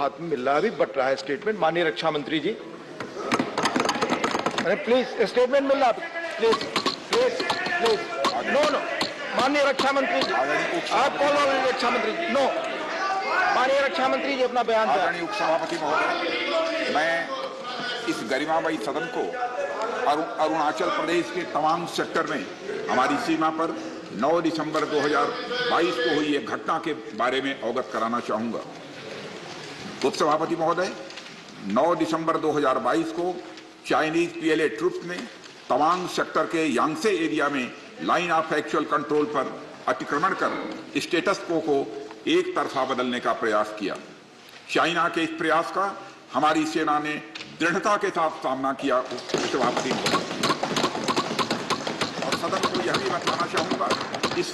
हाथ में मिल रहा है, अभी बट रहा है स्टेटमेंट। माननीय रक्षा मंत्री जी, अरे प्लीज स्टेटमेंट मिल रहा, please please please. No no, माननीय रक्षा मंत्री जी, आप कॉल ऑन रक्षा मंत्री जी। नो, माननीय रक्षा मंत्री जी अपना बयान। आदरणीय उपसभापति महोदय, मैं इस गरिमामयी सदन को अरुणाचल प्रदेश के तवांग सेक्टर में हमारी सीमा पर 9 दिसंबर 2022 को हुई एक घटना के बारे में अवगत कराना चाहूंगा। उपसभापति महोदय, 9 दिसंबर 2022 को चाइनीज पीएलए ट्रुप्स ने तवांग सेक्टर के यांगसे एरिया में लाइन ऑफ एक्चुअल कंट्रोल पर अतिक्रमण कर स्टेटस को एक तरफा बदलने का प्रयास किया। चाइना के इस प्रयास का हमारी सेना ने दृढ़ता के साथ सामना किया। उपसभापति और सदन को यह भी बताना चाहूंगा, इस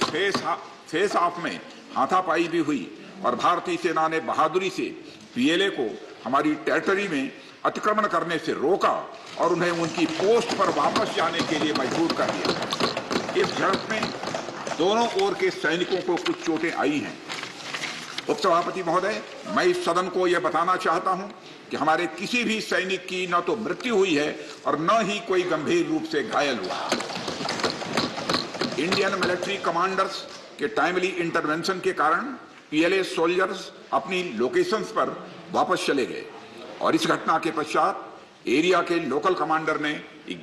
फेस ऑफ में हाथापाई भी हुई और भारतीय सेना ने बहादुरी से पीएलए को हमारी टेरिटरी में अतिक्रमण करने से रोका और उन्हें उनकी पोस्ट पर वापस जाने के लिए मजबूर कर दिया। इस झड़प में दोनों ओर के सैनिकों को कुछ चोटें आई हैं। उपसभापति महोदय, मैं इस सदन को यह बताना चाहता हूं कि हमारे किसी भी सैनिक की न तो मृत्यु हुई है और न ही कोई गंभीर रूप से घायल हुआ। इंडियन मिलिट्री कमांडर्स के टाइमली इंटरवेंशन के कारण पीएलए सोल्जर्स अपनी लोकेशंस पर वापस चले गए और इस घटना के पश्चात एरिया के लोकल कमांडर ने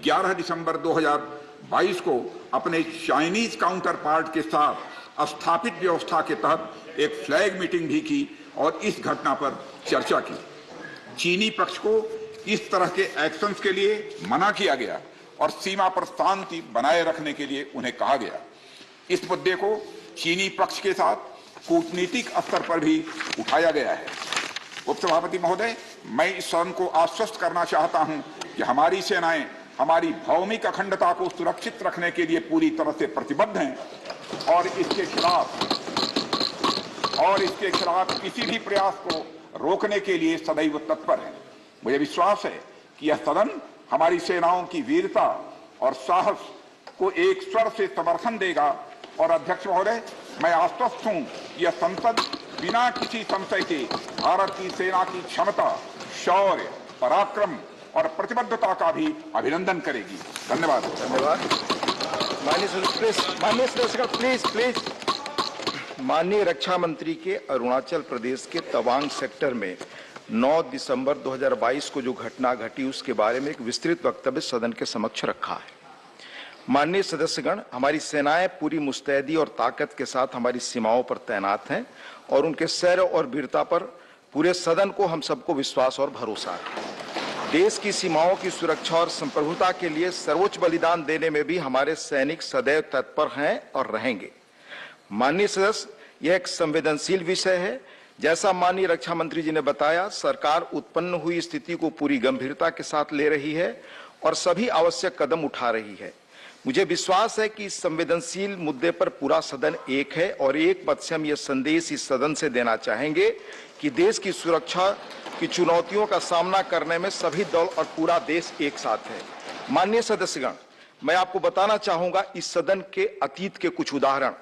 11 दिसंबर 2022 को अपने चाइनीज काउंटर पार्ट के साथ स्थापित व्यवस्था के तहत एक फ्लैग मीटिंग भी की और इस घटना पर चर्चा की। चीनी पक्ष को इस तरह के एक्शंस के लिए मना किया गया और सीमा पर शांति बनाए रखने के लिए उन्हें कहा गया। इस मुद्दे को चीनी पक्ष के साथ कूटनीतिक स्तर पर भी उठाया गया है। उपसभापति महोदय, मैं इस सदन को आश्वस्त करना चाहता हूं कि हमारी सेनाएं हमारी भौमिक अखंडता को सुरक्षित रखने के लिए पूरी तरह से प्रतिबद्ध हैं और इसके खिलाफ किसी भी प्रयास को रोकने के लिए सदैव तत्पर है। मुझे विश्वास है कि यह सदन हमारी सेनाओं की वीरता और साहस को एक स्वर से समर्थन देगा और अध्यक्ष महोदय, मैं आश्वस्त हूं यह संसद बिना किसी संशय के भारत की सेना की क्षमता, शौर्य, पराक्रम और प्रतिबद्धता का भी अभिनंदन करेगी। धन्यवाद। माननीय रक्षा मंत्री के अरुणाचल प्रदेश के तवांग सेक्टर में 9 दिसंबर 2022 को जो घटना घटी उसके बारे में एक विस्तृत वक्तव्य सदन के समक्ष रखा है। माननीय सदस्यगण, हमारी सेनाएं पूरी मुस्तैदी और ताकत के साथ हमारी सीमाओं पर तैनात हैं और उनके शौर्य और वीरता पर पूरे सदन को हम सबको विश्वास और भरोसा है। देश की सीमाओं की सुरक्षा और संप्रभुता के लिए सर्वोच्च बलिदान देने में भी हमारे सैनिक सदैव तत्पर हैं और रहेंगे। माननीय सदस्य, यह एक संवेदनशील विषय है। जैसा माननीय रक्षा मंत्री जी ने बताया, सरकार उत्पन्न हुई स्थिति को पूरी गंभीरता के साथ ले रही है और सभी आवश्यक कदम उठा रही है। मुझे विश्वास है कि इस संवेदनशील मुद्दे पर पूरा सदन एक है और एक मत से हम यह संदेश इस सदन से देना चाहेंगे कि देश की सुरक्षा की चुनौतियों का सामना करने में सभी दल और पूरा देश एक साथ है। माननीय सदस्यगण, मैं आपको बताना चाहूंगा इस सदन के अतीत के कुछ उदाहरण।